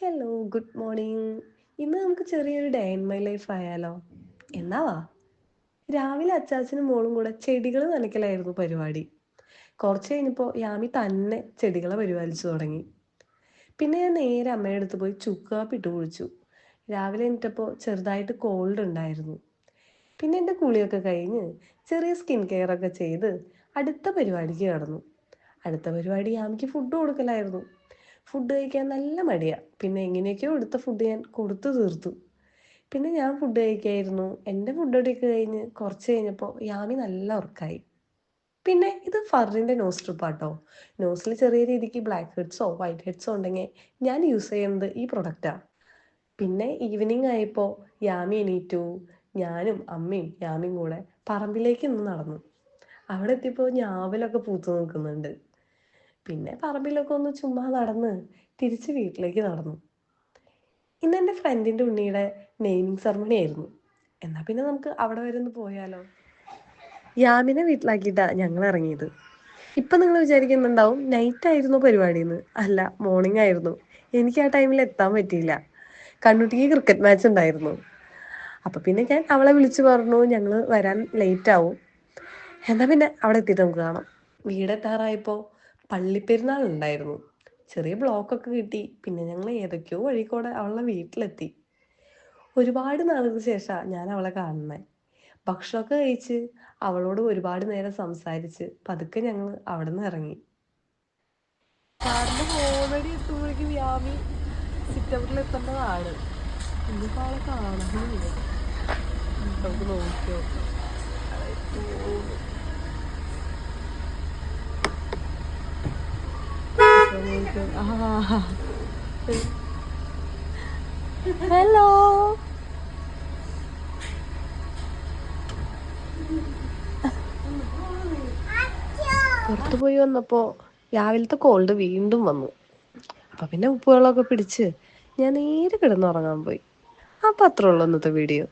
Hello, good morning. ഇന്ന് നമുക്ക് ചെറിയൊരു ഡേ ഇൻ മൈ ലൈഫ് ആയാലോ? എന്നാ വാ. രാവിലെ അച്ചാച്ചനും മോളും കൂടെ ചെടികൾ നനയ്ക്കലായിരുന്നു പരിപാടി. കുറച്ച് കഴിഞ്ഞപ്പോൾ യാമി തന്നെ ചെടികളെ പരിപാലിച്ചു തുടങ്ങി. പിന്നെ ഞാൻ നേരെ അമ്മയുടെ അടുത്ത് പോയി ചുക്ക് കാപ്പി ഇട്ട് കുടിച്ചു. രാവിലെ എണീറ്റപ്പോൾ ചെറുതായിട്ട് കോൾഡ് ഉണ്ടായിരുന്നു. പിന്നെ എൻ്റെ കുളിയൊക്കെ കഴിഞ്ഞ് ചെറിയ സ്കിൻ കെയർ ഒക്കെ ചെയ്ത് അടുത്ത പരിപാടിക്ക് കടന്നു. അടുത്ത പരിപാടി യാമിക്ക് ഫുഡ് കൊടുക്കലായിരുന്നു. ഫുഡ് കഴിക്കാൻ നല്ല മടിയാണ്. പിന്നെ എങ്ങനെയൊക്കെയോ എടുത്ത ഫുഡ് ഞാൻ കൊടുത്തു തീർത്തു. പിന്നെ ഞാൻ ഫുഡ് കഴിക്കായിരുന്നു. എൻ്റെ ഫുഡ് അടിയൊക്കെ കഴിഞ്ഞ് കുറച്ച് കഴിഞ്ഞപ്പോൾ യാമി നല്ല ഉറക്കായി. പിന്നെ ഇത് ഫറിൻ്റെ നോസ് സ്ട്രിപ്പാട്ടോ. നോസിൽ ചെറിയ രീതിക്ക് ബ്ലാക്ക് ഹെഡ്സോ വൈറ്റ് ഹെഡ്സോ ഉണ്ടെങ്കിൽ ഞാൻ യൂസ് ചെയ്യുന്നത് ഈ പ്രൊഡക്റ്റാണ്. പിന്നെ ഈവനിങ് ആയപ്പോൾ യാമി എണീറ്റു. ഞാനും അമ്മയും യാമിയും കൂടെ പറമ്പിലേക്ക് ഇന്ന് നടന്നു. അവിടെ എത്തിയപ്പോൾ ഞാവലൊക്കെ പൂത്തു നിൽക്കുന്നുണ്ട്. പിന്നെ പറമ്പിലൊക്കെ ഒന്ന് ചുമ്മാ നടന്ന് തിരിച്ച് വീട്ടിലേക്ക് നടന്നു. ഇന്ന് എൻ്റെ ഫ്രണ്ടിൻ്റെ ഉണ്ണിയുടെ നെയിമിങ് സെറമണി ആയിരുന്നു. എന്നാൽ പിന്നെ നമുക്ക് അവിടെ വരെ ഒന്ന് പോയാലോ? യാമിനെ വീട്ടിലാക്കിയിട്ടാണ് ഞങ്ങൾ ഇറങ്ങിയത്. ഇപ്പം നിങ്ങൾ വിചാരിക്കുന്നുണ്ടാവും നൈറ്റ് ആയിരുന്നു പരിപാടിയെന്ന്. അല്ല, മോർണിംഗ് ആയിരുന്നു. എനിക്ക് ആ ടൈമിൽ എത്താൻ പറ്റിയില്ല. കണ്ണുട്ടിക്ക് ക്രിക്കറ്റ് മാച്ച് ഉണ്ടായിരുന്നു. അപ്പം പിന്നെ ഞാൻ അവളെ വിളിച്ചു പറഞ്ഞു ഞങ്ങൾ വരാൻ ലേറ്റ് ആവും. എന്നാൽ പിന്നെ അവിടെ എത്തിയിട്ട് നമുക്ക് കാണാം. വീടെത്താറായപ്പോൾ പള്ളിപ്പെരുന്നാൾ ഉണ്ടായിരുന്നു. ചെറിയ ബ്ലോക്കൊക്കെ കിട്ടി. പിന്നെ ഞങ്ങൾ ഏതൊക്കെയോ വഴി കൂടെ അവളുടെ വീട്ടിലെത്തി. ഒരുപാട് നാളുകൾക്ക് ശേഷമാണ് ഞാൻ അവളെ കാണുന്നത്. ഭക്ഷണമൊക്കെ കഴിച്ച് അവളോട് ഒരുപാട് നേരം സംസാരിച്ച് പതുക്കെ ഞങ്ങൾ അവിടെ നിന്ന് ഇറങ്ങി. കാറിന്റെ മോനടി എത്തുമ്പോഴേക്കും വ്യാമി സിറ്റൗട്ടിൽ എത്തേണ്ടതാണ്. ഇന്നിപ്പോൾ അവളെ കാണുന്നില്ല. നമുക്ക് നോക്കി നോക്കാം. ഹലോ. പുറത്തു പോയി വന്നപ്പോൾ രാവിലത്തെ കോൾഡ് വീണ്ടും വന്നു. അപ്പം പിന്നെ ഉപ്പുവെള്ളമൊക്കെ പിടിച്ച് ഞാൻ നേരെ കിടന്നുറങ്ങാൻ പോയി. അപ്പം അത്രേ ഉള്ളൂ ഇന്നത്തെ വീഡിയോ.